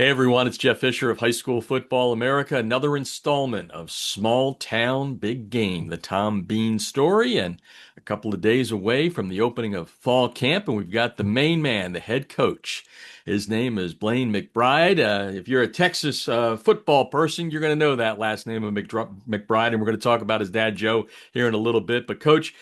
Hey everyone, it's Jeff Fisher of High School Football America. Another installment of Small Town Big Game, the Tom Bean story, and a couple of days away from the opening of fall camp, and we've got the main man, the head coach. His name is Blaine McBride. If you're a Texas football person, you're going to know that last name of McBride, and we're going to talk about his dad Joe here in a little bit. But Coach,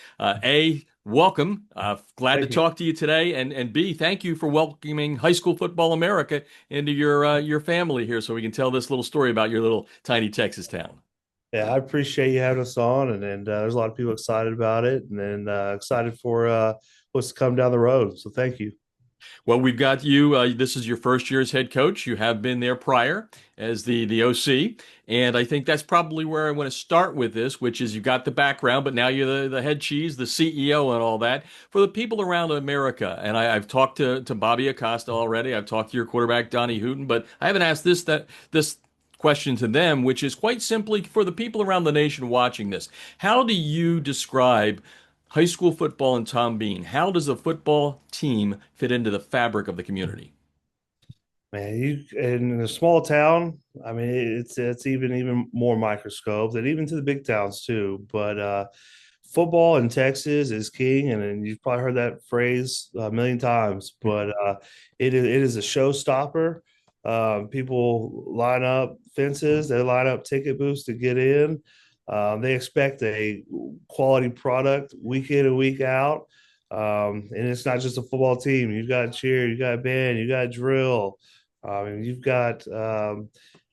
welcome. Glad to Thank you. talk to you today, and B, thank you for welcoming High School Football America into your family here, so we can tell this little story about your little tiny Texas town. Yeah, I appreciate you having us on, and there's a lot of people excited about it, and then excited for what's to come down the road. So thank you. Well, we've got you. This is your first year as head coach. You have been there prior as the OC, and I think that's probably where I want to start with this, which is you got the background, but now you're the head cheese, the CEO, and all that for the people around America. And I've talked to Bobby Acosta already. I've talked to your quarterback Donnie Hooten, but I haven't asked this question to them, which is quite simply for the people around the nation watching this. How do you describe high school football and Tom Bean? How does a football team fit into the fabric of the community? Man, you in a small town, I mean, it's even more microscope than even to the big towns too. But football in Texas is king, and you've probably heard that phrase a million times. But it is a showstopper. People line up fences, they line up ticket booths to get in. They expect a quality product week in and week out. And it's not just a football team. You've got cheer, you got band, you got drill. You've got I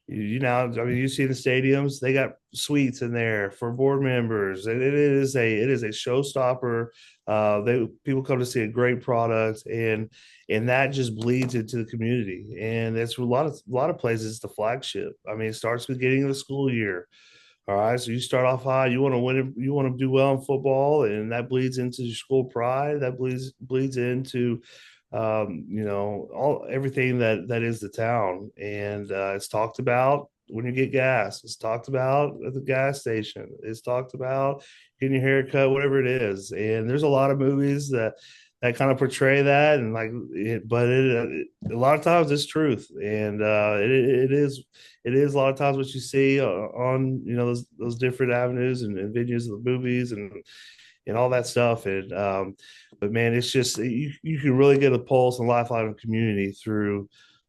mean, you see the stadiums; they got suites in there for board members, and it is a showstopper. They people come to see a great product, and that just bleeds into the community, and it's a lot of places it's the flagship. I mean, it starts with getting the school year. All right, so you start off high. You want to win. You want to do well in football, and that bleeds into your school pride. That bleeds into, all everything that is the town. And it's talked about when you get gas. It's talked about at the gas station. It's talked about getting your hair cut, whatever it is. And there's a lot of movies that kind of portray that, and but a lot of times it's truth, and it is a lot of times what you see on those different avenues and venues of the movies and all that stuff. And but man, it's just you can really get a pulse and lifeline of community through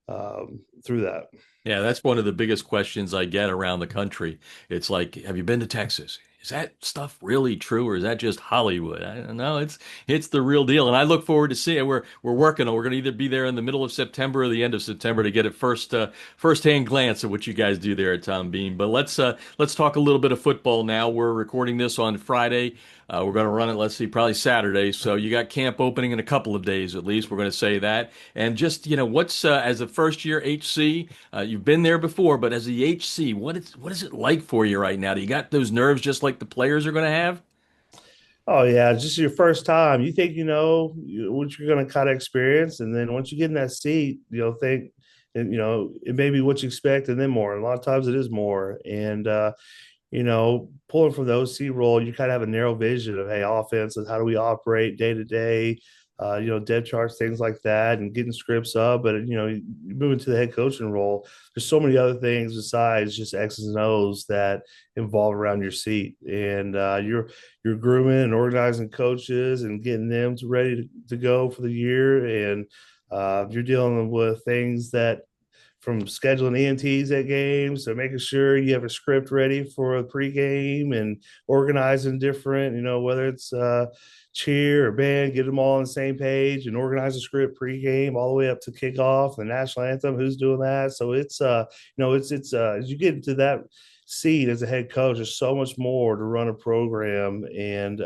that. Yeah, that's one of the biggest questions I get around the country. It's like, have you been to Texas? Is that stuff really true, or is that just Hollywood? I don't know. It's the real deal, and I look forward to seeing it. We're working on. We're going to either be there in the middle of September or the end of September to get a first-hand glance at what you guys do there at Tom Bean. But let's talk a little bit of football now. We're recording this on Friday. We're going to run it, let's see, probably Saturday. So you got camp opening in a couple of days at least. We're going to say that. And just, what's as a first year HC, you've been there before, but as the HC, what is it like for you right now? Do you got those nerves just like the players are going to have? Oh yeah, it's just your first time. You think what you're going to kind of experience, and then once you get in that seat, think, and it may be what you expect, and then more. And a lot of times it is more. And pulling from the OC role, you kind of have a narrow vision of, hey, offense and how do we operate day to day, depth charts, things like that, and getting scripts up. But you move into the head coaching role. There's so many other things besides just X's and O's that involve around your seat, and you're grooming and organizing coaches and getting them ready to go for the year, and you're dealing with things that from scheduling EMTs at games to making sure you have a script ready for a pregame and organizing different, whether it's cheer or band, get them all on the same page and organize a script pregame all the way up to kickoff, the national anthem, who's doing that. So it's as you get into that seat as a head coach, there's so much more to run a program, and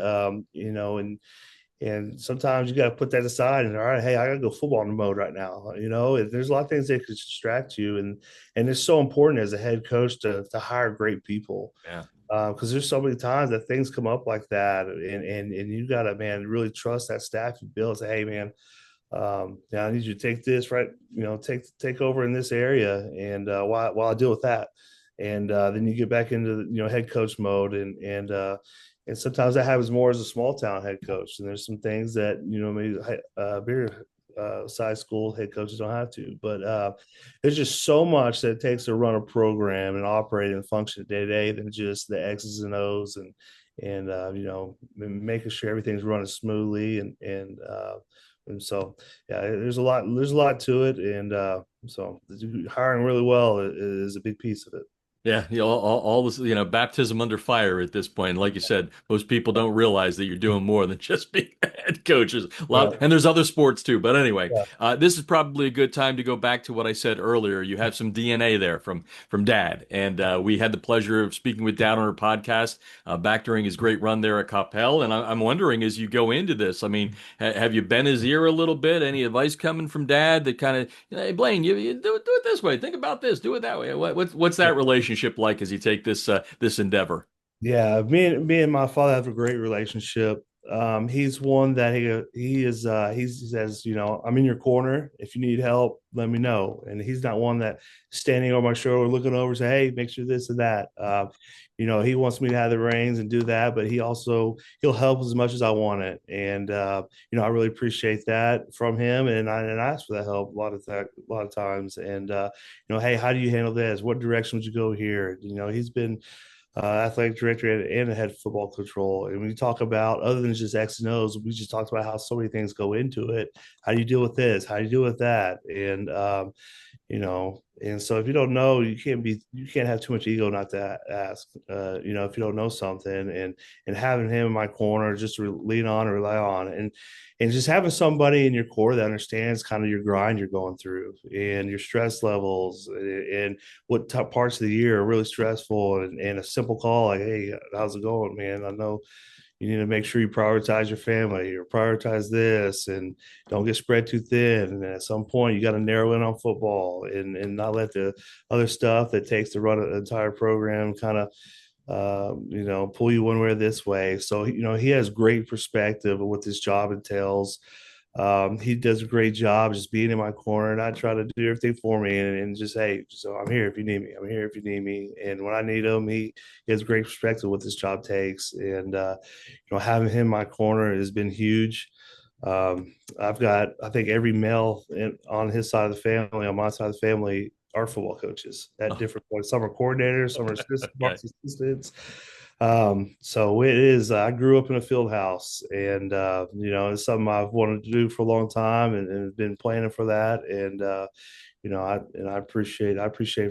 sometimes you got to put that aside and all right, hey, I got to go football mode right now. There's a lot of things that could distract you, and it's so important as a head coach to hire great people Yeah. because there's so many times that things come up like that, and you got to, man, really trust that staff you build. Say, hey, man, yeah, I need you to take this right, take over in this area, and while I deal with that, and then you get back into head coach mode, and sometimes that happens more as a small town head coach. And there's some things that maybe bigger size school head coaches don't have to. But there's just so much that it takes to run a program and operate and function day to day than just the X's and O's and you know, making sure everything's running smoothly and so yeah, there's a lot to it, and so hiring really well is a big piece of it. Yeah, you know, all this, you know, baptism under fire at this point. Like you said, most people don't realize that you're doing more than just being a head coach. There's a lot, Right. and there's other sports too. But anyway, Yeah. this is probably a good time to go back to what I said earlier. You have some DNA there from Dad, and we had the pleasure of speaking with Dad on our podcast back during his great run there at Coppell. And I'm wondering, as you go into this, I mean, have you bent his ear a little bit? Any advice coming from Dad that kind of, hey, Blaine, you do it this way. Think about this. Do it that way. What's that relationship like as you take this endeavor? Yeah, me and my father have a great relationship. He's one that he says, you know, I'm in your corner. If you need help, let me know. And he's not one that standing over my shoulder, looking over, say, hey, make sure this and that. You know, he wants me to have the reins and do that, but he'll help as much as I want it. And you know, I really appreciate that from him. And I ask for that help a lot of times. And you know, hey, how do you handle this? What direction would you go here? You know, he's been athletic director and a head football control. And when you talk about other than just X and O's, we just talked about how so many things go into it. How do you deal with this? How do you deal with that? And you know, and so if you don't know, you can't have too much ego not to ask. You know, if you don't know something, and having him in my corner just to lean on or rely on, and just having somebody in your core that understands kind of your grind you're going through and your stress levels and what parts of the year are really stressful, and a simple call like, hey, how's it going, man? I know you need to make sure you prioritize your family or prioritize this and don't get spread too thin. And at some point, you got to narrow in on football and not let the other stuff that takes to run an entire program kind of, you know, pull you one way or this way. So, you know, he has great perspective of what this job entails. He does a great job just being in my corner, and I try to do everything for me and just, hey, so I'm here if you need me. I'm here if you need me. And when I need him, he has great perspective of what this job takes. And you know, having him in my corner has been huge. I've got, I think, every male on his side of the family, on my side of the family, are football coaches at Oh, different points. Some are coordinators, some are okay. assistants. So it is. I grew up in a field house, and you know, it's something I've wanted to do for a long time, and been planning for that. And you know, I appreciate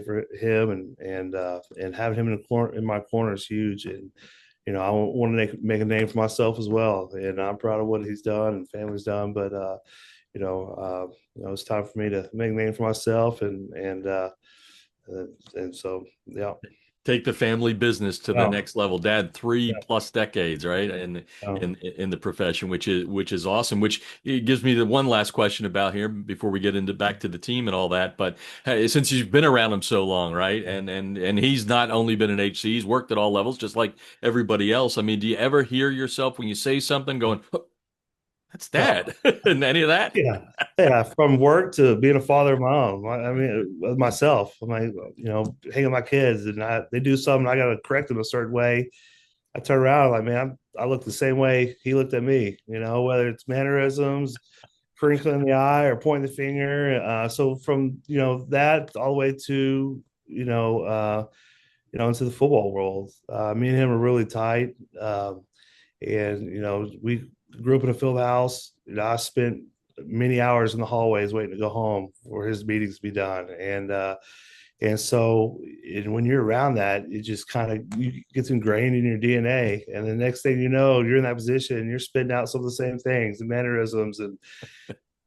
for him, and having him in the corner in my corner is huge. And you know, I want to make a name for myself as well, and I'm proud of what he's done and family's done. But you know, it's time for me to make a name for myself, and so yeah. Take the family business to the Yeah. next level. Dad, three Yeah. plus decades, right, Yeah. in the profession, which is awesome. Which it gives me the one last question about here before we get into back to the team and all that. But hey, since you've been around him so long, right, and he's not only been an HC, he's worked at all levels, just like everybody else. I mean, do you ever hear yourself when you say something going, "Huh, that's Dad," and any of that? Yeah, yeah. From work to being a father of my own. I mean, myself. I'm like, you know, hanging with my kids, and they do something. I got to correct them a certain way. I turn around, like, man, I look the same way he looked at me. You know, whether it's mannerisms, crinkling the eye, or pointing the finger. So from that all the way to into the football world. Me and him are really tight. And we grew up in a field house. I spent many hours in the hallways waiting to go home for his meetings to be done. And so when you're around that, it just kind of gets ingrained in your DNA. And the next thing you know, you're in that position and you're spitting out some of the same things, the mannerisms, and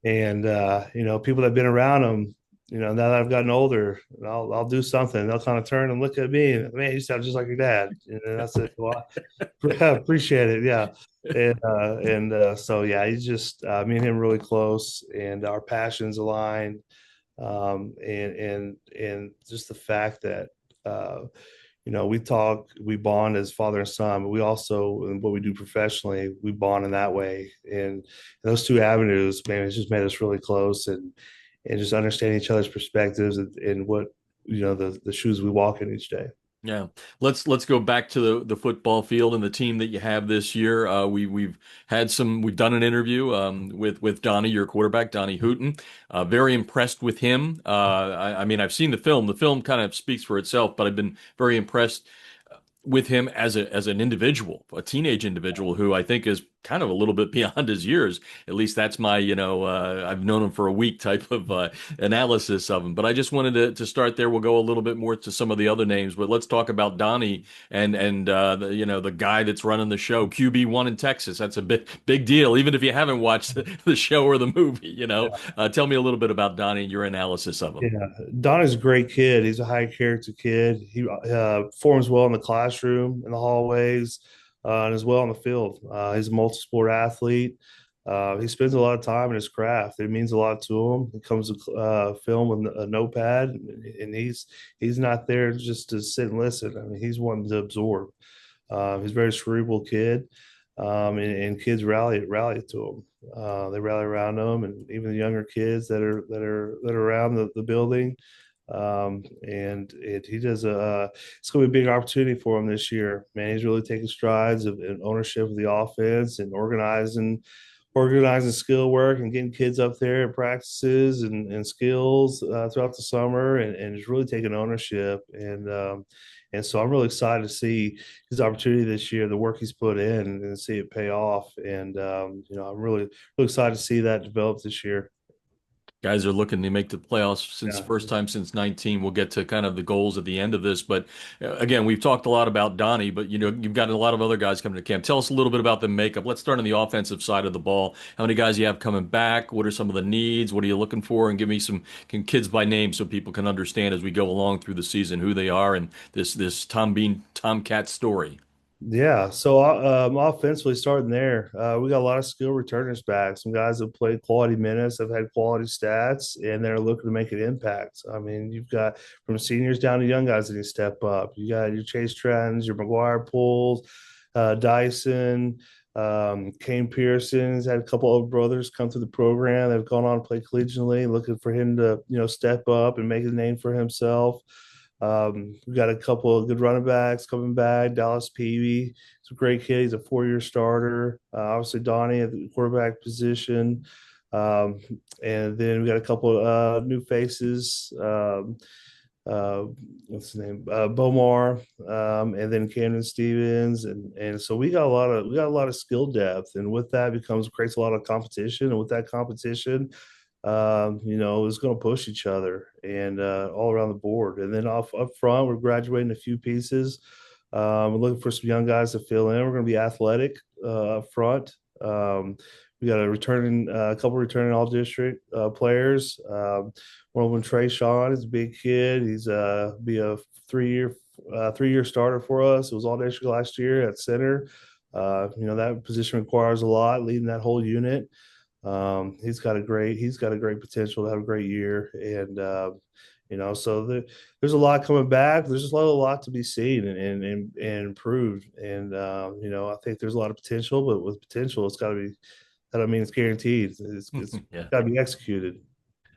people that have been around them. Now that I've gotten older, I'll do something. They'll kind of turn and look at me, and, man, you sound just like your dad. And I said, well, I appreciate it. Yeah. And so yeah, he's just me and him really close, and our passions aligned. And just the fact that we talk, we bond as father and son, but we also, in what we do professionally, we bond in that way. And those two avenues, man, it's just made us really close, and just understanding each other's perspectives and what the shoes we walk in each day. Yeah, let's go back to the football field and the team that you have this year. We've done an interview with Donnie, your quarterback, Donnie Hooten. Very impressed with him. I mean, I've seen the film. The film kind of speaks for itself, but I've been very impressed with him as an individual, a teenage individual who I think is kind of a little bit beyond his years. At least that's my, I've known him for a week type of analysis of him. But I just wanted to start there. We'll go a little bit more to some of the other names, but let's talk about Donnie and the guy that's running the show, QB1 in Texas. That's a big deal, even if you haven't watched the show or the movie. Tell me a little bit about Donnie and your analysis of him. Yeah, Donnie's a great kid. He's a high character kid. He performs well in the classroom, in the hallways, and as well on the field. He's a multi-sport athlete. He spends a lot of time in his craft. It means a lot to him. He comes to film with a notepad, and he's not there just to sit and listen. I mean, he's wanting to absorb. He's a very cerebral kid, and kids rally to him. They rally around him, and even the younger kids that are around the building. And he does a. It's going to be a big opportunity for him this year. Man, he's really taking strides of in ownership of the offense and organizing skill work and getting kids up there at practices and skills throughout the summer, and he's really taking ownership. And so I'm really excited to see his opportunity this year, the work he's put in, and see it pay off. And I'm really excited to see that develop this year. Guys are looking to make the playoffs since Yeah. first time since 19. We'll get to kind of the goals at the end of this, but again, we've talked a lot about Donnie, but you've got a lot of other guys coming to camp. Tell us a little bit about the makeup. Let's start on the offensive side of the ball. How many guys you have coming back? What are some of the needs? What are you looking for? And give me some kids by name so people can understand as we go along through the season who they are and this Tom Bean Tomcat story. Yeah, so offensively starting there, we got a lot of skill returners back. Some guys have played quality minutes, have had quality stats, and they're looking to make an impact. I mean, you've got from seniors down to young guys that need to step up. You got your Chase Trentons, your McGuire Pools, Dyson, Kane Pearson's had a couple of brothers come through the program. They've gone on to play collegiately, looking for him to step up and make a name for himself. We got a couple of good running backs coming back. Dallas Peavy, he's a great kid. He's a 4-year starter. Obviously, Donnie at the quarterback position. Um, and then we got a couple of new faces. Uh, what's his name? Bomar, and then Camden Stevens, and so we got a lot of skill depth, and with that creates a lot of competition, and with that competition, is going to push each other and all around the board. And then up front, we're graduating a few pieces. We're looking for some young guys to fill in. We're going to be athletic up front. We got a couple returning all district players. One of them, Trey Sean, is a big kid. He's be a 3-year starter for us. It was all district last year at center. That position requires a lot, leading that whole unit. He's got a great potential to have a great year, and there's a lot coming back. There's just a lot to be seen and improved, and I think there's a lot of potential, but with potential, it's got to be. That I mean, it's guaranteed. It's Yeah. got to be executed.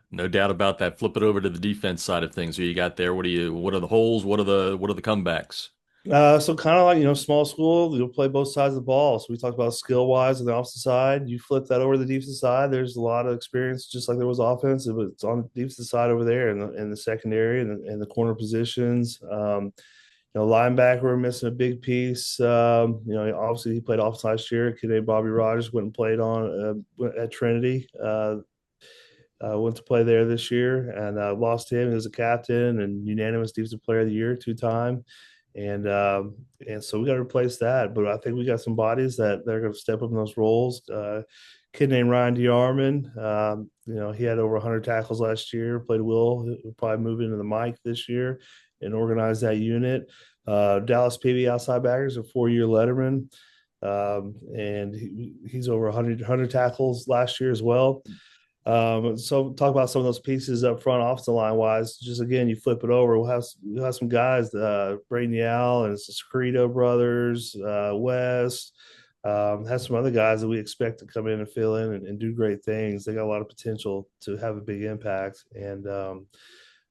No doubt about that. Flip it over to the defense side of things. Who you got there? What are the holes? What are the comebacks? So kind of like small school, you'll play both sides of the ball. So we talked about skill wise on the offensive side. You flip that over to the defensive side. There's a lot of experience, just like there was offensive, but it's on the defensive side over there in the secondary and the corner positions. Linebacker, we're missing a big piece. Obviously he played off last year. A kid named Bobby Rogers went and played on at Trinity. Went to play there this year and lost him. He was a captain and unanimous defensive player of the year 2 time. And so we got to replace that. But I think we got some bodies that they're going to step up in those roles. Kid named Ryan DeArmond. He had over 100 tackles last year. Played Will. He'll probably move into the mic this year and organize that unit. Dallas PV outside backers, a 4-year letterman. And he's over 100 tackles last year as well. So talk about some of those pieces up front, offensive line wise. Just again, you flip it over. We'll have some guys, Braden Yal and it's the Secreto brothers, West. Have some other guys that we expect to come in and fill in and do great things. They got a lot of potential to have a big impact. And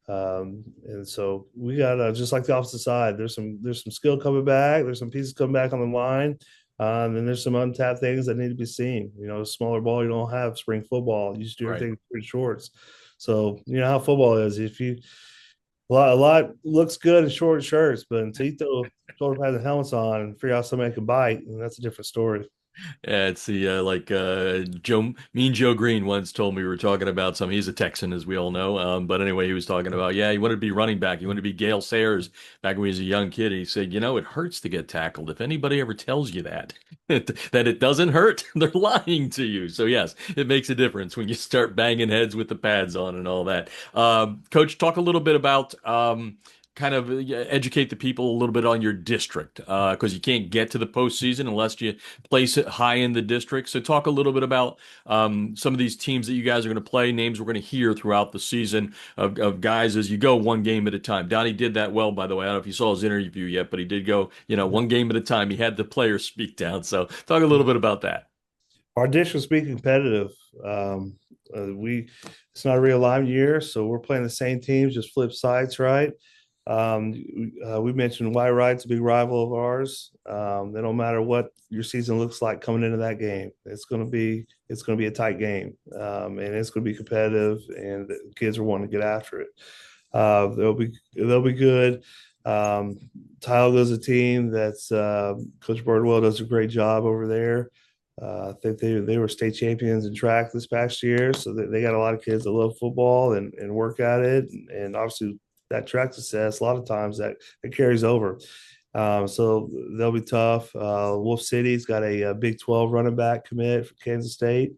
And so we got just like the opposite side. There's some skill coming back. There's some pieces coming back on the line. And there's some untapped things that need to be seen. Smaller ball, you don't have spring football. You just do Right. everything pretty shorts. So you know how football is. If you a lot looks good in short shirts, but until you throw shoulder pads and helmets on and figure out somebody can bite, and that's a different story. Yeah, it's the Mean Joe Green once told me we were talking about some. He's a Texan, as we all know. But anyway, he was talking about he wanted to be running back. He wanted to be Gale Sayers back when he was a young kid. He said, it hurts to get tackled. If anybody ever tells you that that it doesn't hurt, they're lying to you. So yes, it makes a difference when you start banging heads with the pads on and all that. Coach, talk a little bit about kind of educate the people a little bit on your district because you can't get to the postseason unless you place it high in the district. So talk a little bit about some of these teams that you guys are going to play, names we're going to hear throughout the season of guys as you go one game at a time. Donnie did that well, by the way. I don't know if you saw his interview yet, but he did go, one game at a time. He had the players speak down. So talk a little bit about that. Our district's be competitive. Um, we It's not a realignment year, so we're playing the same teams, just flip sides, right? We mentioned White Wright's a big rival of ours. It don't matter what your season looks like coming into that game. It's gonna be a tight game, and it's gonna be competitive, and the kids are wanting to get after it. They'll be good. Um, Tioga's a team that's Coach Birdwell does a great job over there. I think they were state champions in track this past year, so they got a lot of kids that love football and work at it, and obviously that track success a lot of times that carries over. So they'll be tough. Wolf City's got a Big 12 running back commit for Kansas State,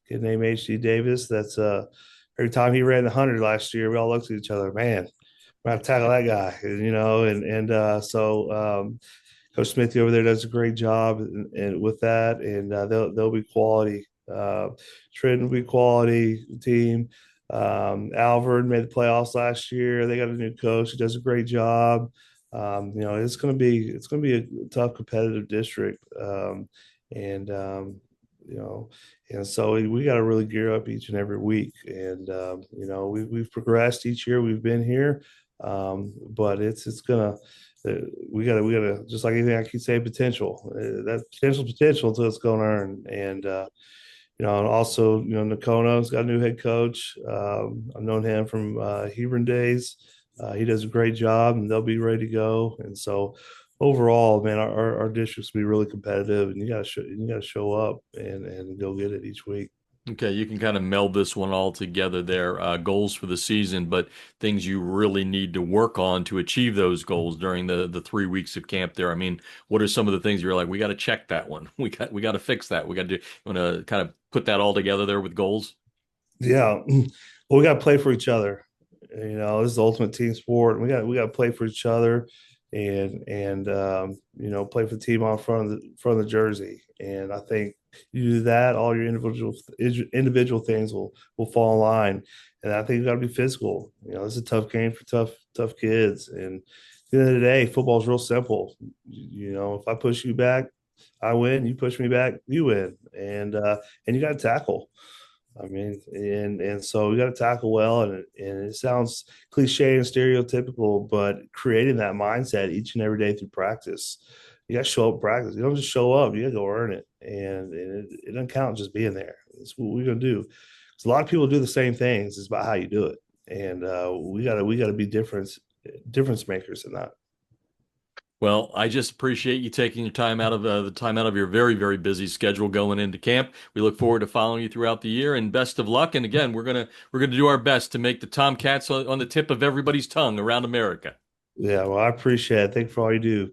kid named H.D. Davis. That's every time he ran the 100 last year, we all looked at each other, man, we're going to tackle that guy, so Coach Smithy over there does a great job and with that, and they'll be quality. Trenton will be quality team. Alvord made the playoffs last year. They got a new coach who does a great job. It's gonna be a tough competitive district, and you know, and so we got to really gear up each and every week. And we've progressed each year we've been here, but it's gonna we gotta just like anything I keep saying potential. That potential until it's going to earn. And also, Nakono's got a new head coach. I've known him from Hebron days. He does a great job, and they'll be ready to go. And so, overall, man, our districts will be really competitive, and you gotta show up and go get it each week. Okay, you can kind of meld this one all together there. Goals for the season, but things you really need to work on to achieve those goals during the 3 weeks of camp there. I mean, what are some of the things you're like, we got to check that one. We got to fix that. We got to do, want to kind of put that all together there with goals? Yeah, well, we got to play for each other. This is the ultimate team sport. We got to play for each other, and play for the team on front of the jersey. And I think you do that, all your individual things will fall in line. And I think you got to be physical. This is a tough game for tough kids. And at the end of the day, football is real simple. If I push you back, I win. You push me back, you win. And you got to tackle. I mean, and so we got to tackle well, and it sounds cliche and stereotypical, but creating that mindset each and every day through practice. You got to show up practice. You don't just show up. You got to go earn it, and it doesn't count just being there. It's what we're gonna do. Because a lot of people do the same things. It's about how you do it, and we gotta be difference makers in that. Well, I just appreciate you taking your time out of the time out of your very, very busy schedule going into camp. We look forward to following you throughout the year, and best of luck. And again, we're gonna do our best to make the Tomcats on the tip of everybody's tongue around America. Yeah, well, I appreciate it. Thank you for all you do.